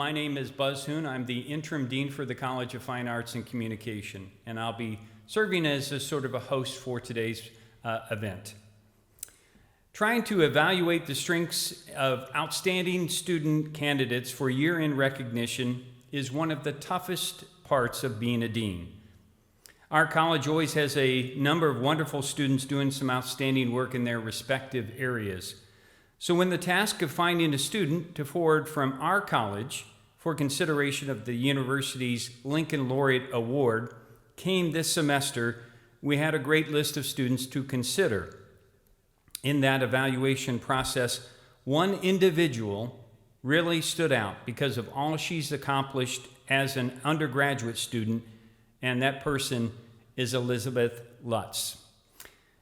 My name is Buzz Hoon. I'm the interim dean for the College of Fine Arts and Communication, and I'll be serving as a sort of a host for today's event. Trying to evaluate the strengths of outstanding student candidates for year-end recognition is one of the toughest parts of being a dean. Our college always has a number of wonderful students doing some outstanding work in their respective areas. So when the task of finding a student to forward from our college for consideration of the university's Lincoln Laureate Award came this semester, we had a great list of students to consider. In that evaluation process, one individual really stood out because of all she's accomplished as an undergraduate student, and that person is Elizabeth Lutz.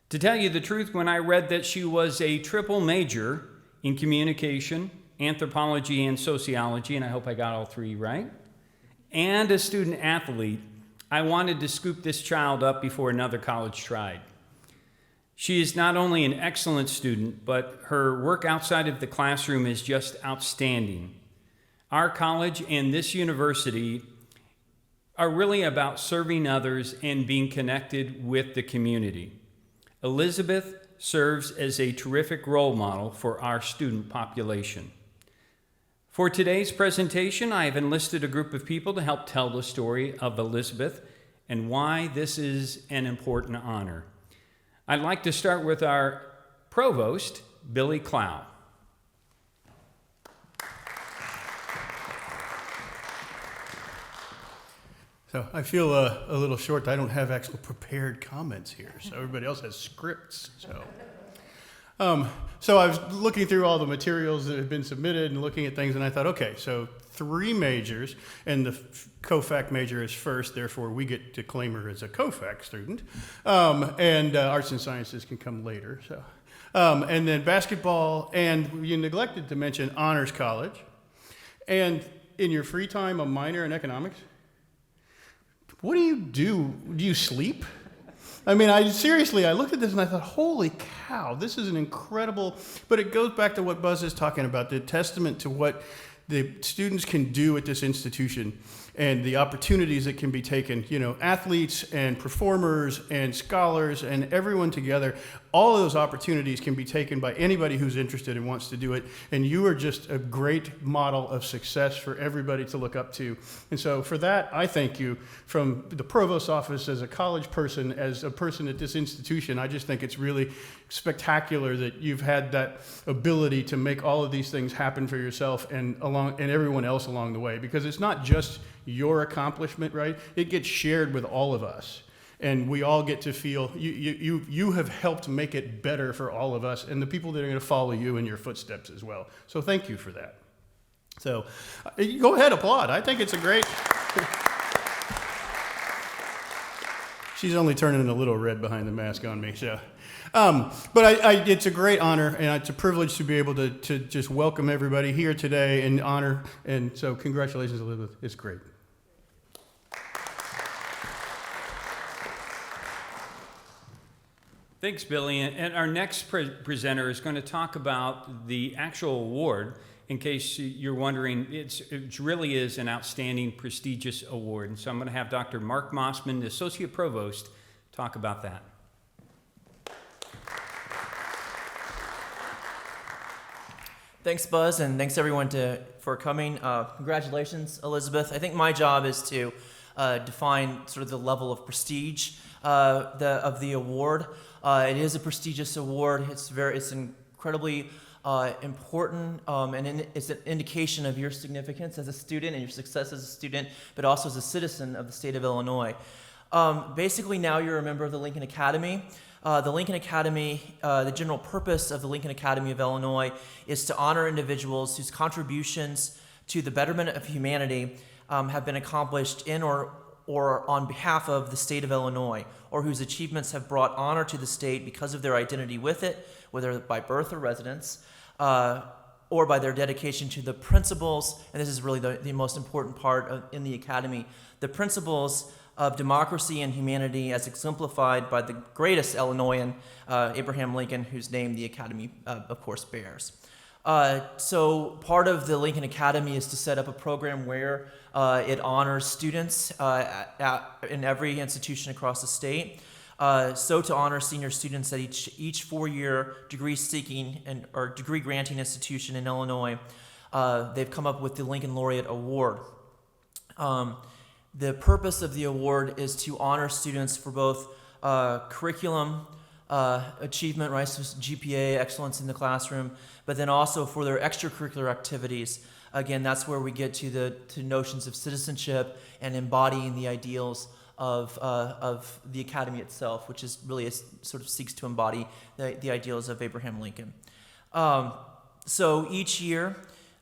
To tell you the truth, when I read that she was a triple major in communication, anthropology, and sociology, and I hope I got all three right, and a student athlete, I wanted to scoop this child up before another college tried. She is not only an excellent student, but her work outside of the classroom is just outstanding. Our college and this university are really about serving others and being connected with the community. Elizabeth serves as a terrific role model for our student population. For today's presentation, I have enlisted a group of people to help tell the story of Elizabeth and why this is an important honor. I'd like to start with our provost, Billy Clow. So I feel a little short. I don't have actual prepared comments here, so everybody else has scripts. So I was looking through all the materials that have been submitted and looking at things, and I thought, okay, so 3 majors, and the co-fac major is first, therefore we get to claim her as a co-fac student, and arts and sciences can come later. So, and then basketball, and you neglected to mention honors college, and in your free time, a minor in economics. What do? Do you sleep? I mean, I looked at this and I thought, holy cow, this is an incredible, but it goes back to what Buzz is talking about, the testament to what the students can do at this institution and the opportunities that can be taken, athletes and performers and scholars and everyone together. All of those opportunities can be taken by anybody who's interested and wants to do it. And you are just a great model of success for everybody to look up to. And so for that, I thank you from the provost's office, as a college person, as a person at this institution. I just think it's really spectacular that you've had that ability to make all of these things happen for yourself and everyone else along the way, because it's not just your accomplishment, right? It gets shared with all of us. And we all get to feel you have helped make it better for all of us and the people that are going to follow you in your footsteps as well. So thank you for that. So go ahead, applaud. I think it's a great... She's only turning a little red behind the mask on me. So, but it's a great honor, and it's a privilege to be able to just welcome everybody here today and honor. And so congratulations, Elizabeth. It's great. Thanks, Billy. And our next presenter is going to talk about the actual award. In case you're wondering, it really is an outstanding, prestigious award. And so I'm going to have Dr. Mark Mossman, the Associate Provost, talk about that. Thanks, Buzz, and thanks everyone for coming. Congratulations, Elizabeth. I think my job is to define sort of the level of prestige of the award. It is a prestigious award. It's incredibly important, and it's an indication of your significance as a student and your success as a student, but also as a citizen of the state of Illinois. Basically, now you're a member of the Lincoln Academy. The Lincoln Academy, the general purpose of the Lincoln Academy of Illinois is to honor individuals whose contributions to the betterment of humanity have been accomplished in or on behalf of the state of Illinois, or whose achievements have brought honor to the state because of their identity with it, whether by birth or residence, or by their dedication to the principles, and this is really the most important part in the academy, the principles of democracy and humanity as exemplified by the greatest Illinoisan, Abraham Lincoln, whose name the academy, of course, bears. So part of the Lincoln Academy is to set up a program where it honors students in every institution across the state. So to honor senior students at each four-year degree-seeking or degree-granting institution in Illinois, they've come up with the Lincoln Laureate Award. The purpose of the award is to honor students for both curriculum achievement, right, so GPA, excellence in the classroom, but then also for their extracurricular activities. Again, that's where we get to notions of citizenship and embodying the ideals of the academy itself, which is really sort of seeks to embody the ideals of Abraham Lincoln. So each year,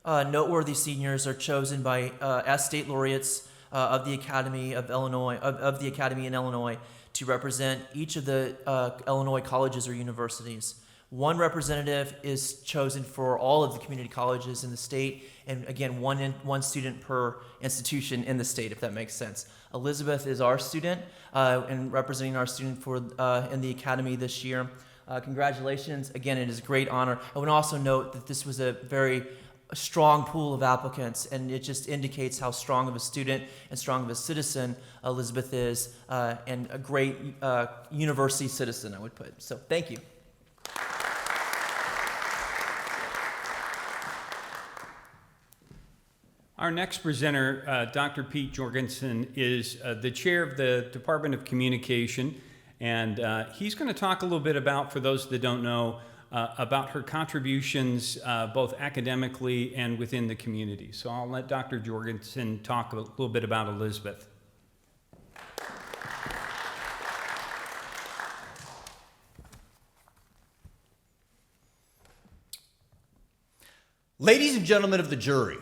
noteworthy seniors are chosen by as state laureates of the Academy of Illinois, of the Academy in Illinois, to represent each of the Illinois colleges or universities. One representative is chosen for all of the community colleges in the state, and again, one student per institution in the state, if that makes sense. Elizabeth is our student, and representing our student for in the Academy this year. Congratulations. Again, it is a great honor. I would also note that this was a very strong pool of applicants, and it just indicates how strong of a student and strong of a citizen Elizabeth is, and a great university citizen, I would put. So thank you. Our next presenter, Dr. Pete Jorgensen, is the chair of the Department of Communication, and he's going to talk a little bit about, for those that don't know, about her contributions both academically and within the community. So I'll let Dr. Jorgensen talk a little bit about Elizabeth. Ladies and gentlemen of the jury,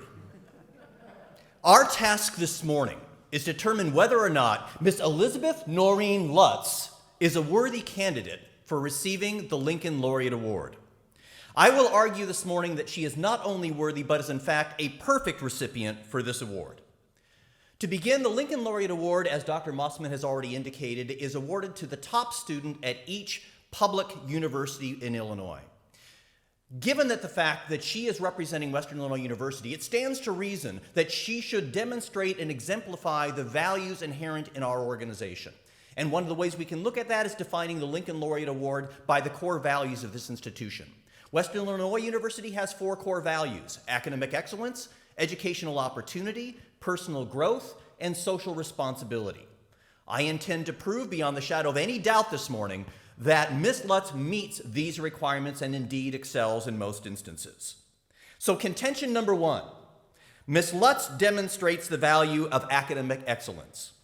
our task this morning is to determine whether or not Miss Elizabeth Noreen Lutz is a worthy candidate for receiving the Lincoln Laureate Award. I will argue this morning that she is not only worthy, but is in fact a perfect recipient for this award. To begin, the Lincoln Laureate Award, as Dr. Mossman has already indicated, is awarded to the top student at each public university in Illinois. Given that the fact that she is representing Western Illinois University, it stands to reason that she should demonstrate and exemplify the values inherent in our organization. And one of the ways we can look at that is defining the Lincoln Laureate Award by the core values of this institution. Western Illinois University has 4 core values: academic excellence, educational opportunity, personal growth, and social responsibility. I intend to prove beyond the shadow of any doubt this morning that Ms. Lutz meets these requirements and indeed excels in most instances. So contention number 1, Ms. Lutz demonstrates the value of academic excellence.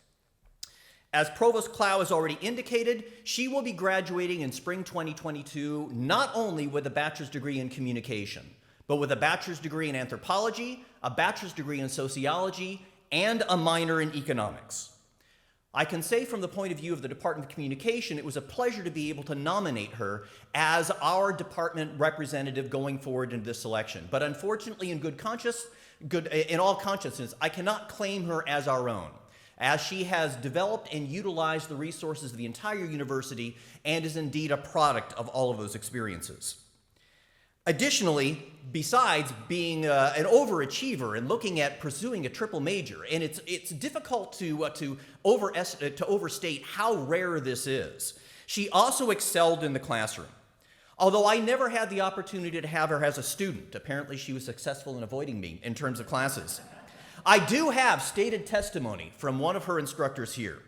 As Provost Clow has already indicated, she will be graduating in spring 2022 not only with a bachelor's degree in communication, but with a bachelor's degree in anthropology, a bachelor's degree in sociology, and a minor in economics. I can say from the point of view of the Department of Communication, it was a pleasure to be able to nominate her as our department representative going forward into this selection. But unfortunately, in all consciousness, I cannot claim her as our own, as she has developed and utilized the resources of the entire university and is indeed a product of all of those experiences. Additionally, besides being an overachiever and looking at pursuing a triple major, and it's difficult to overstate how rare this is, she also excelled in the classroom. Although I never had the opportunity to have her as a student, apparently she was successful in avoiding me in terms of classes. I do have stated testimony from one of her instructors here.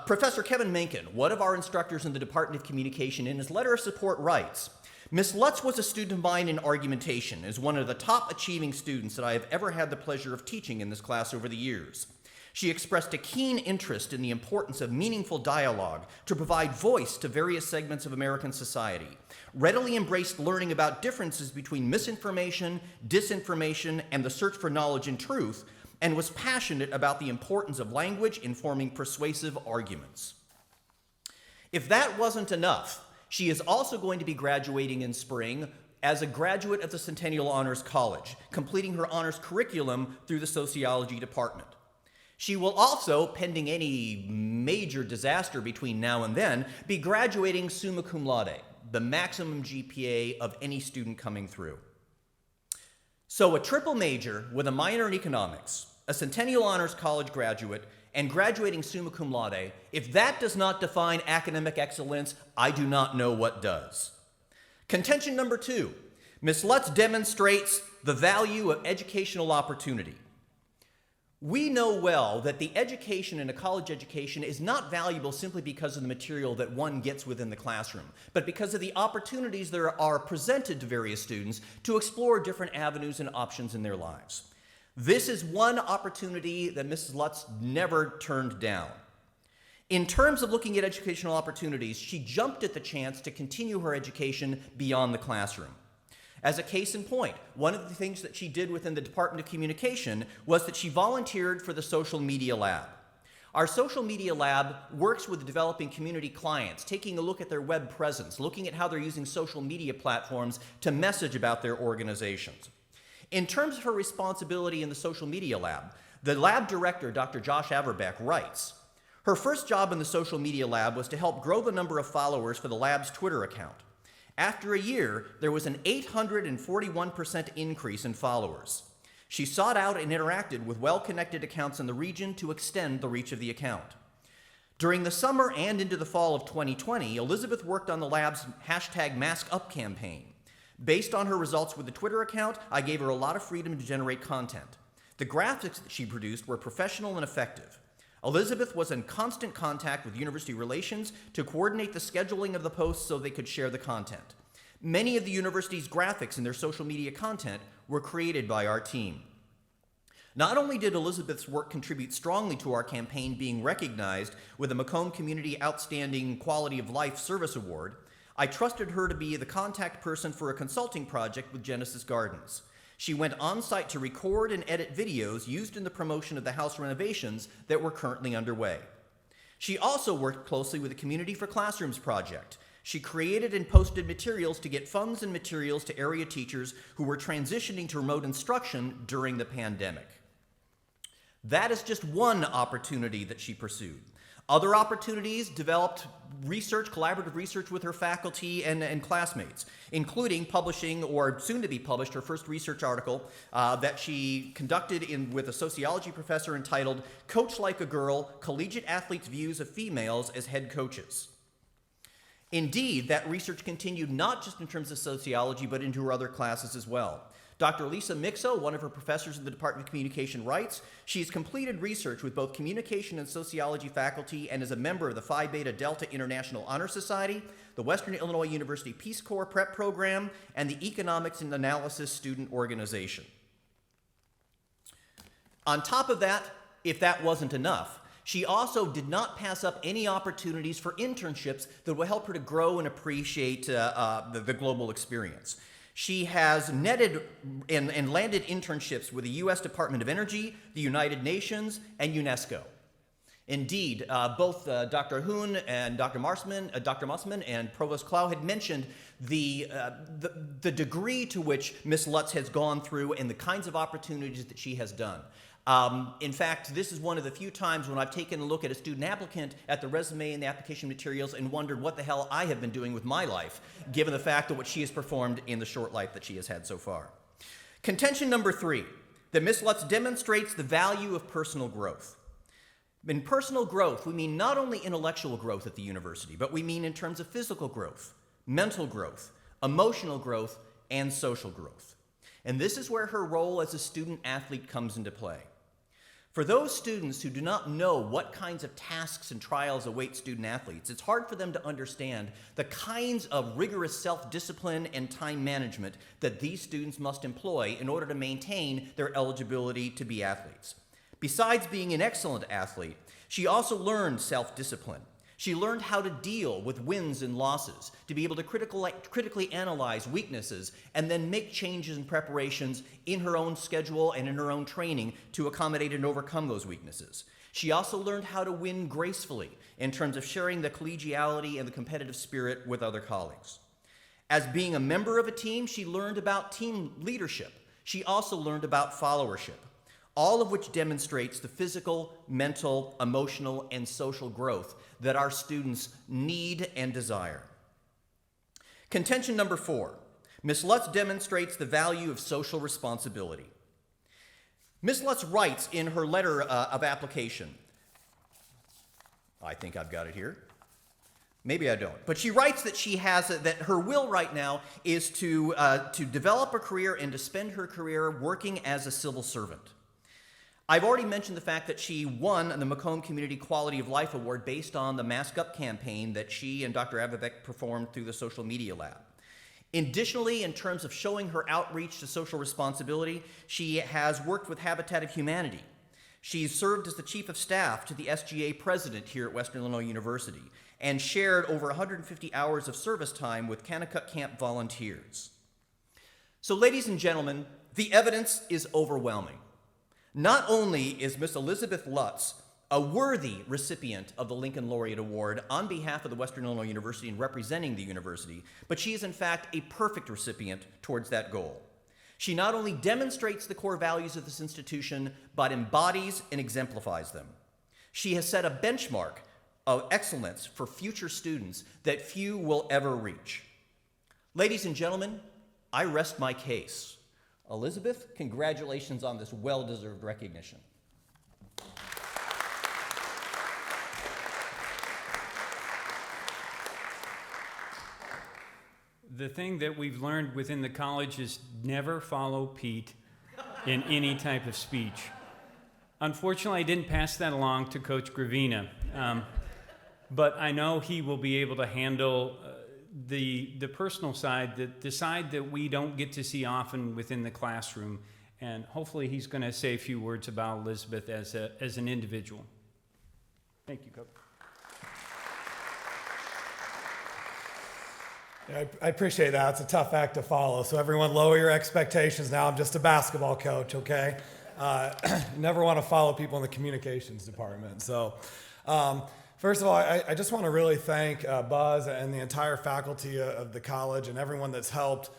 Professor Kevin Mencken, one of our instructors in the Department of Communication, in his letter of support writes, Ms. Lutz was a student of mine in argumentation, is one of the top achieving students that I have ever had the pleasure of teaching in this class over the years. She expressed a keen interest in the importance of meaningful dialogue to provide voice to various segments of American society, readily embraced learning about differences between misinformation, disinformation, and the search for knowledge and truth, and was passionate about the importance of language in forming persuasive arguments. If that wasn't enough, she is also going to be graduating in spring as a graduate of the Centennial Honors College, completing her honors curriculum through the sociology department. She will also, pending any major disaster between now and then, be graduating summa cum laude, the maximum GPA of any student coming through. So a triple major with a minor in economics, a Centennial Honors College graduate, and graduating summa cum laude, if that does not define academic excellence, I do not know what does. Contention number 2, Ms. Lutz demonstrates the value of educational opportunity. We know well that the education in a college education is not valuable simply because of the material that one gets within the classroom, but because of the opportunities that are presented to various students to explore different avenues and options in their lives. This is one opportunity that Mrs. Lutz never turned down. In terms of looking at educational opportunities, she jumped at the chance to continue her education beyond the classroom. As a case in point, one of the things that she did within the Department of Communication was that she volunteered for the Social Media Lab. Our Social Media Lab works with developing community clients, taking a look at their web presence, looking at how they're using social media platforms to message about their organizations. In terms of her responsibility in the Social Media Lab, the lab director, Dr. Josh Averbeck, writes, her first job in the Social Media Lab was to help grow the number of followers for the lab's Twitter account. After a year, there was an 841% increase in followers. She sought out and interacted with well-connected accounts in the region to extend the reach of the account. During the summer and into the fall of 2020, Elizabeth worked on the lab's #MaskUp campaign. Based on her results with the Twitter account, I gave her a lot of freedom to generate content. The graphics that she produced were professional and effective. Elizabeth was in constant contact with university relations to coordinate the scheduling of the posts so they could share the content. Many of the university's graphics and their social media content were created by our team. Not only did Elizabeth's work contribute strongly to our campaign being recognized with the Macomb Community Outstanding Quality of Life Service Award, I trusted her to be the contact person for a consulting project with Genesis Gardens. She went on site to record and edit videos used in the promotion of the house renovations that were currently underway. She also worked closely with the Community for Classrooms project. She created and posted materials to get funds and materials to area teachers who were transitioning to remote instruction during the pandemic. That is just one opportunity that she pursued. Other opportunities developed research, collaborative research with her faculty and classmates, including publishing, or soon to be published, her first research article that she conducted with a sociology professor entitled "Coach Like a Girl, Collegiate Athletes' Views of Females as Head Coaches." Indeed, that research continued not just in terms of sociology, but into her other classes as well. Dr. Lisa Mixo, one of her professors in the Department of Communication, writes, she's completed research with both communication and sociology faculty and is a member of the Phi Beta Delta International Honor Society, the Western Illinois University Peace Corps Prep Program, and the Economics and Analysis Student Organization. On top of that, if that wasn't enough, she also did not pass up any opportunities for internships that will help her to grow and appreciate the global experience. She has netted and landed internships with the U.S. Department of Energy, the United Nations, and UNESCO. Indeed, both Dr. Hoon and Dr. Mossman and Provost Clow had mentioned the degree to which Ms. Lutz has gone through and the kinds of opportunities that she has done. In fact, this is one of the few times when I've taken a look at a student applicant at the resume and the application materials and wondered what the hell I have been doing with my life, given the fact that what she has performed in the short life that she has had so far. Contention number 3, that Ms. Lutz demonstrates the value of personal growth. In personal growth, we mean not only intellectual growth at the university, but we mean in terms of physical growth, mental growth, emotional growth, and social growth. And this is where her role as a student athlete comes into play. For those students who do not know what kinds of tasks and trials await student athletes, it's hard for them to understand the kinds of rigorous self-discipline and time management that these students must employ in order to maintain their eligibility to be athletes. Besides being an excellent athlete, she also learned self-discipline. She learned how to deal with wins and losses, to be able to critically analyze weaknesses, and then make changes and preparations in her own schedule and in her own training to accommodate and overcome those weaknesses. She also learned how to win gracefully in terms of sharing the collegiality and the competitive spirit with other colleagues. As being a member of a team, she learned about team leadership. She also learned about followership, all of which demonstrates the physical, mental, emotional, and social growth that our students need and desire. Contention number 4. Ms. Lutz demonstrates the value of social responsibility. Ms. Lutz writes in her letter of application, I think I've got it here. Maybe I don't. But she writes that that her will right now is to develop a career and to spend her career working as a civil servant. I've already mentioned the fact that she won the Macomb Community Quality of Life Award based on the Mask Up campaign that she and Dr. Avivek performed through the Social Media Lab. Additionally, in terms of showing her outreach to social responsibility, she has worked with Habitat of Humanity. She's served as the Chief of Staff to the SGA President here at Western Illinois University and shared over 150 hours of service time with Kanakuk Camp volunteers. So, ladies and gentlemen, the evidence is overwhelming. Not only is Miss Elizabeth Lutz a worthy recipient of the Lincoln Laureate Award on behalf of the Western Illinois University and representing the university, but she is in fact a perfect recipient towards that goal. She not only demonstrates the core values of this institution, but embodies and exemplifies them. She has set a benchmark of excellence for future students that few will ever reach. Ladies and gentlemen, I rest my case. Elizabeth, congratulations on this well-deserved recognition. The thing that we've learned within the college is never follow Pete in any type of speech. Unfortunately, I didn't pass that along to Coach Gravina, but I know he will be able to handle the personal side, the side that we don't get to see often within the classroom, and hopefully he's going to say a few words about Elizabeth as an individual. Thank you, Coach. I appreciate that. It's a tough act to follow. So everyone lower your expectations now. I'm just a basketball coach, okay? Never want to follow people in the communications department. So first of all, I just want to really thank Buzz and the entire faculty of the college and everyone that's helped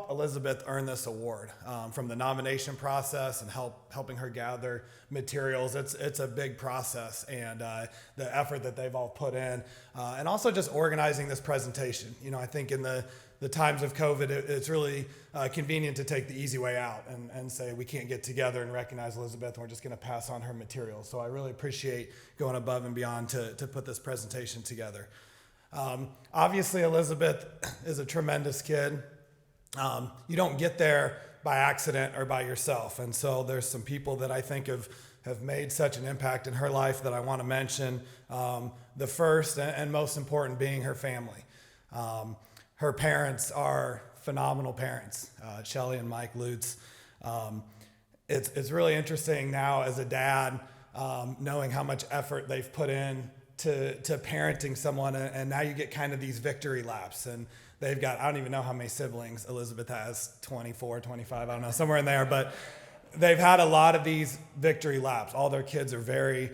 Elizabeth earn this award, from the nomination process and helping her gather materials. It's a big process, and the effort that they've all put in, and also just organizing this presentation. I think in the times of COVID, it's really convenient to take the easy way out and say we can't get together and recognize Elizabeth, and we're just going to pass on her materials. So I really appreciate going above and beyond to put this presentation together. Obviously, Elizabeth is a tremendous kid. You don't get there by accident or by yourself. And so there's some people that I think have made such an impact in her life that I want to mention. The first and most important being her family. Her parents are phenomenal parents, Shelly and Mike Lutz. It's really interesting now as a dad, knowing how much effort they've put in to parenting someone, and now you get kind of these victory laps. And they've got, I don't even know how many siblings Elizabeth has, 24, 25, I don't know, somewhere in there, but they've had a lot of these victory laps. All their kids are very,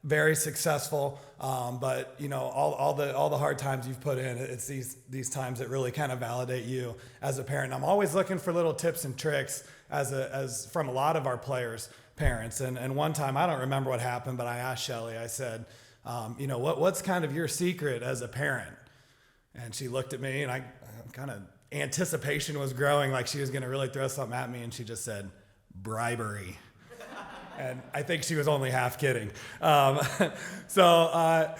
very successful, but all the hard times you've put in, it's these times that really kind of validate you as a parent. I'm always looking for little tips and tricks as from a lot of our players' parents. And one time, I don't remember what happened, but I asked Shelly, I said, what's kind of your secret as a parent? And she looked at me, and I kind of anticipation was growing, like she was going to really throw something at me, and she just said, bribery. And I think she was only half kidding. I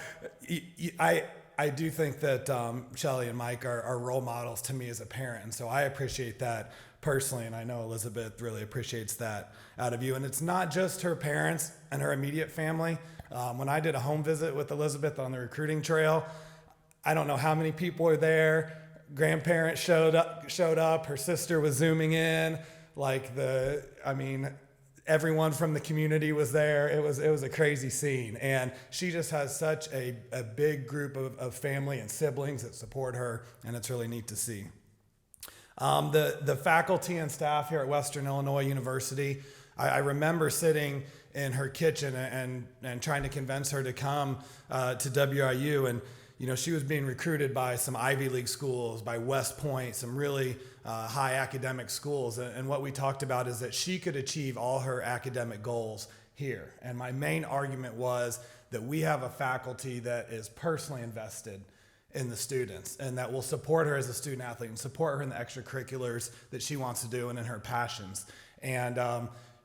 do think that Shelly and Mike are role models to me as a parent, and so I appreciate that personally, and I know Elizabeth really appreciates that out of you. And it's not just her parents and her immediate family. When I did a home visit with Elizabeth on the recruiting trail, I don't know how many people were there. Grandparents showed up. Her sister was zooming in. Everyone from the community was there. It was a crazy scene. And she just has such a big group of family and siblings that support her, and it's really neat to see. The faculty and staff here at Western Illinois University, I remember sitting in her kitchen and trying to convince her to come to WIU, and she was being recruited by some Ivy League schools, by West Point, some really high academic schools. And what we talked about is that she could achieve all her academic goals here. And my main argument was that we have a faculty that is personally invested in the students, and that will support her as a student athlete and support her in the extracurriculars that she wants to do and in her passions. And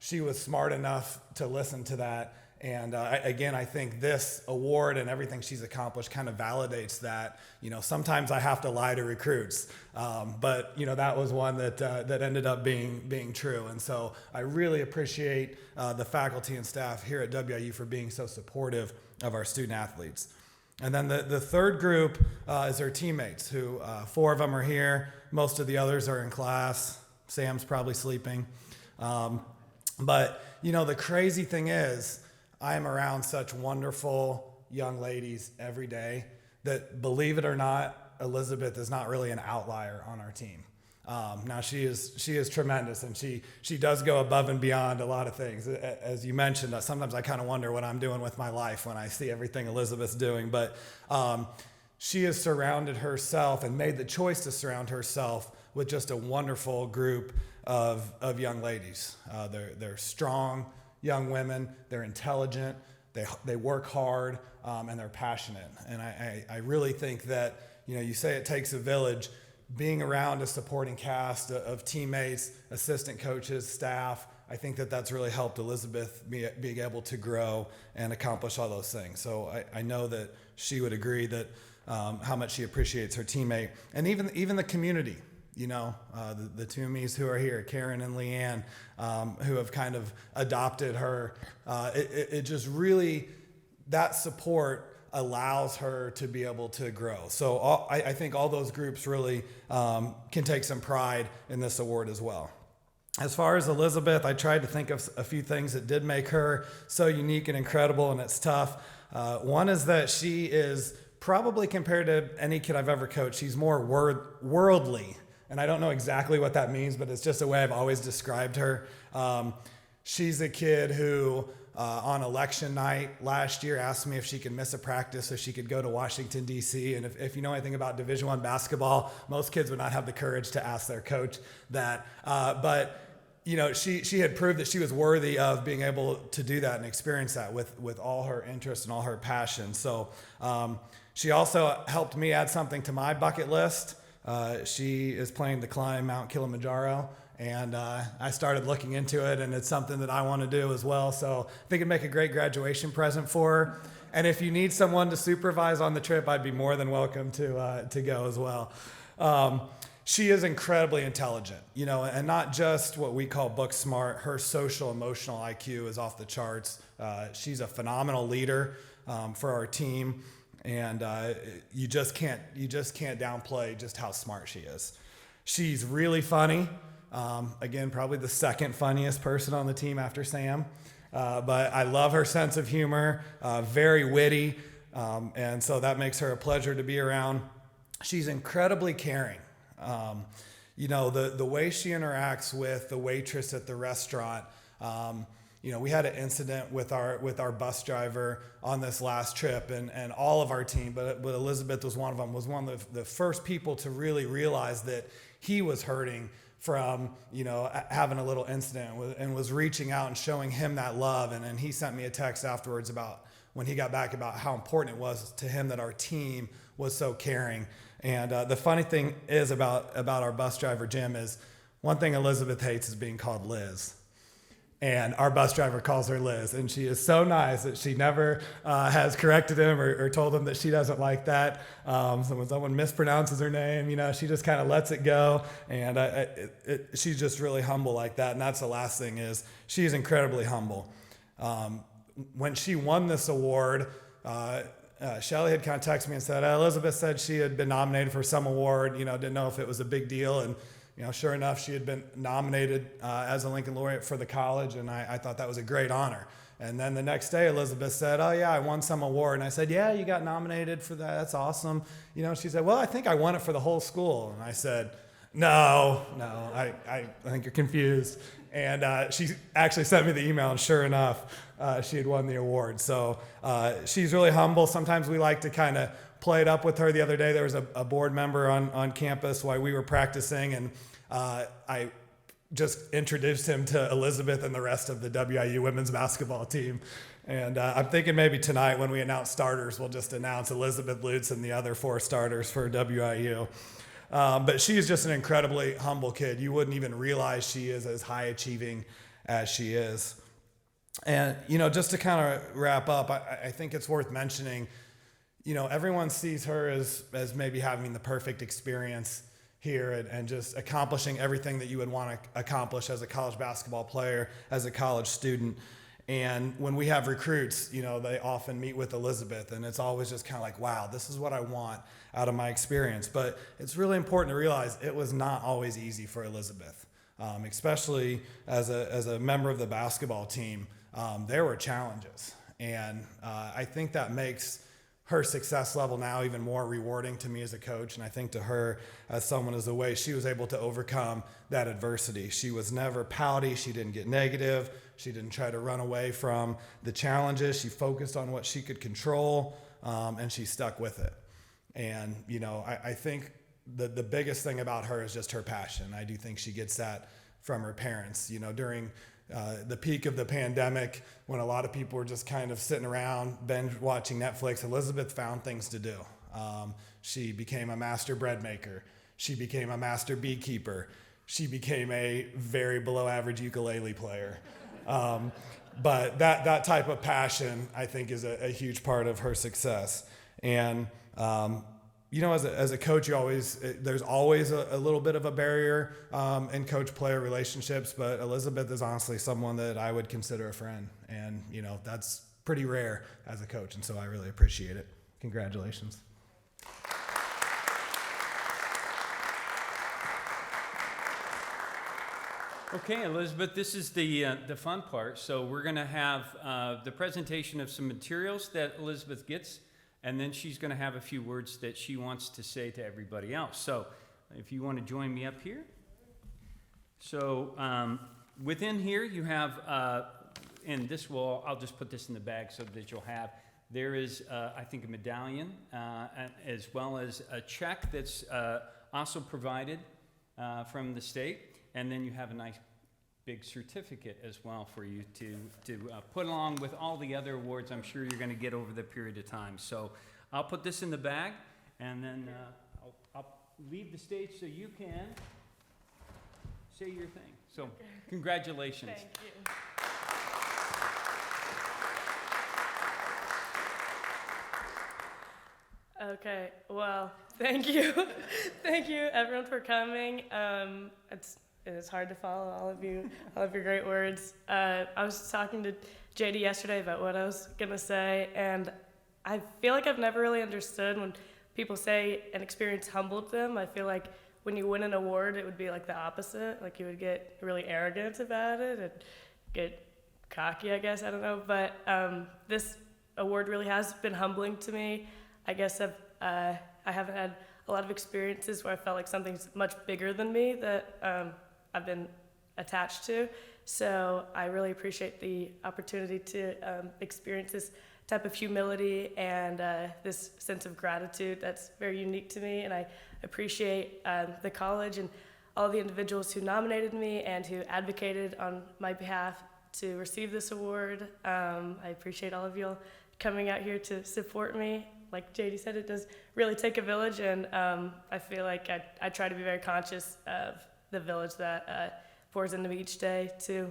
she was smart enough to listen to that. And again, I think this award and everything she's accomplished kind of validates that. Sometimes I have to lie to recruits, but that was one that ended up being true. And so I really appreciate the faculty and staff here at WIU for being so supportive of our student athletes. And then the third group is our teammates, who 4 of them are here. Most of the others are in class. Sam's probably sleeping. But the crazy thing is, I am around such wonderful young ladies every day that, believe it or not, Elizabeth is not really an outlier on our team. Now she is tremendous, and she does go above and beyond a lot of things. As you mentioned, sometimes I kind of wonder what I'm doing with my life when I see everything Elizabeth's doing. But she has surrounded herself and made the choice to surround herself with just a wonderful group of young ladies. They're strong young women. They're intelligent. They work hard, and they're passionate. And I really think that you say it takes a village. Being around a supporting cast of teammates, assistant coaches, staff, I think that's really helped Elizabeth being able to grow and accomplish all those things. So I know that she would agree that how much she appreciates her teammate, and even the community. The Toomeys who are here, Karen and Leanne, who have kind of adopted her. It just really, that support allows her to be able to grow. So I think all those groups really can take some pride in this award as well. As far as Elizabeth, I tried to think of a few things that did make her so unique and incredible, and it's tough. One is that she is probably, compared to any kid I've ever coached, she's more worldly. And I don't know exactly what that means, but it's just a way I've always described her. She's a kid who, on election night last year, asked me if she could miss a practice so she could go to Washington, D.C. And if you know anything about Division I basketball, most kids would not have the courage to ask their coach that. But she had proved that she was worthy of being able to do that and experience that with all her interest and all her passion. So she also helped me add something to my bucket list. She is planning to climb Mount Kilimanjaro, and I started looking into it, and it's something that I want to do as well. So I think it'd make a great graduation present for her. And if you need someone to supervise on the trip, I'd be more than welcome to go as well. She is incredibly intelligent, and not just what we call book smart. Her social emotional IQ is off the charts. She's a phenomenal leader for our team. And you just can't downplay just how smart she is. She's really funny. Again, probably the second funniest person on the team after Sam. But I love her sense of humor, very witty. And so that makes her a pleasure to be around. She's incredibly caring. The way she interacts with the waitress at the restaurant, we had an incident with our bus driver on this last trip, and all of our team, but Elizabeth was one of them, was one of the first people to really realize that he was hurting from, having a little incident, and was reaching out and showing him that love. And he sent me a text afterwards about when he got back about how important it was to him that our team was so caring. And the funny thing is about our bus driver, Jim, is one thing Elizabeth hates is being called Liz. And our bus driver calls her Liz, and she is so nice that she never has corrected him or told him that she doesn't like that. So when someone mispronounces her name, she just kind of lets it go, and she's just really humble like that. And that's the last thing, is she's incredibly humble. When she won this award, Shelly had kind of texted me and said, Elizabeth said she had been nominated for some award, didn't know if it was a big deal. And sure enough, she had been nominated as a Lincoln Laureate for the college, and I thought that was a great honor. And then the next day, Elizabeth said, oh yeah, I won some award. And I said, yeah, you got nominated for that. That's awesome. She said, well, I think I won it for the whole school. And I said, no, I think you're confused. And she actually sent me the email, and sure enough, she had won the award. So she's really humble. Sometimes we like to kind of play it up with her. The other day, there was a board member on campus while we were practicing, and I just introduced him to Elizabeth and the rest of the WIU women's basketball team. And I'm thinking maybe tonight when we announce starters, we'll just announce Elizabeth, Lutz, and the other 4 starters for WIU. But she is just an incredibly humble kid. You wouldn't even realize she is as high achieving as she is. And, just to kind of wrap up, I think it's worth mentioning, everyone sees her as maybe having the perfect experience here and just accomplishing everything that you would want to accomplish as a college basketball player, as a college student. And when we have recruits, they often meet with Elizabeth, and it's always just kind of like, wow, this is what I want out of my experience. But it's really important to realize it was not always easy for Elizabeth, especially as a member of the basketball team. There were challenges, and I think that makes her success level now even more rewarding to me as a coach, and I think to her as someone as the way she was able to overcome that adversity. She was never pouty. She didn't get negative. She didn't try to run away from the challenges. She focused on what she could control, and she stuck with it. And, I think the biggest thing about her is just her passion. I do think she gets that from her parents. During the peak of the pandemic, when a lot of people were just kind of sitting around binge watching Netflix, Elizabeth found things to do. She became a master bread maker. She became a master beekeeper. She became a very below average ukulele player. But that type of passion, I think, is a huge part of her success. And as a coach, there's always a little bit of a barrier in coach-player relationships, but Elizabeth is honestly someone that I would consider a friend, and that's pretty rare as a coach, and so I really appreciate it. Congratulations. Okay, Elizabeth, this is the fun part. So we're going to have the presentation of some materials that Elizabeth gets, and then she's going to have a few words that she wants to say to everybody else. So if you want to join me up here. So within here you have, and I'll just put this in the bag so that you'll have, there is, I think, a medallion, as well as a check that's also provided from the state. And then you have a nice big certificate as well for you to put along with all the other awards I'm sure you're going to get over the period of time. So I'll put this in the bag, and then I'll leave the stage so you can say your thing. So congratulations. Thank you. Okay, well, thank you. Thank you, everyone, for coming. It's hard to follow all of your great words. I was talking to JD yesterday about what I was going to say, and I feel like I've never really understood when people say an experience humbled them. I feel like when you win an award, it would be like the opposite. Like you would get really arrogant about it and get cocky, I guess. I don't know. But this award really has been humbling to me. I guess I haven't had a lot of experiences where I felt like something's much bigger than me that I've been attached to. So I really appreciate the opportunity to experience this type of humility and this sense of gratitude that's very unique to me. And I appreciate the college and all the individuals who nominated me and who advocated on my behalf to receive this award. I appreciate all of you all coming out here to support me. Like JD said, it does really take a village, and I feel like I try to be very conscious of the village that pours into me each day to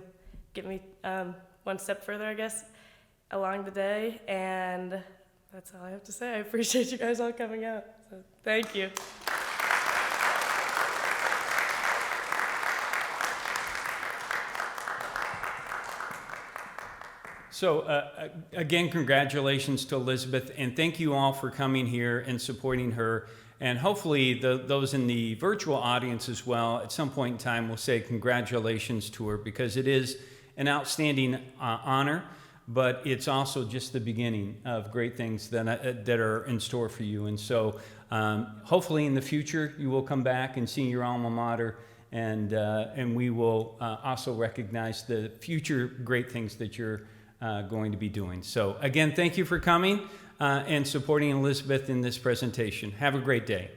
get me one step further, I guess, along the day. And that's all I have to say. I appreciate you guys all coming out. So thank you. So again, congratulations to Elizabeth, and thank you all for coming here and supporting her. And hopefully those in the virtual audience as well, at some point in time, will say congratulations to her, because it is an outstanding honor, but it's also just the beginning of great things that are in store for you. And so hopefully in the future, you will come back and see your alma mater, and we will also recognize the future great things that you're going to be doing. So again, thank you for coming and supporting Elizabeth in this presentation. Have a great day.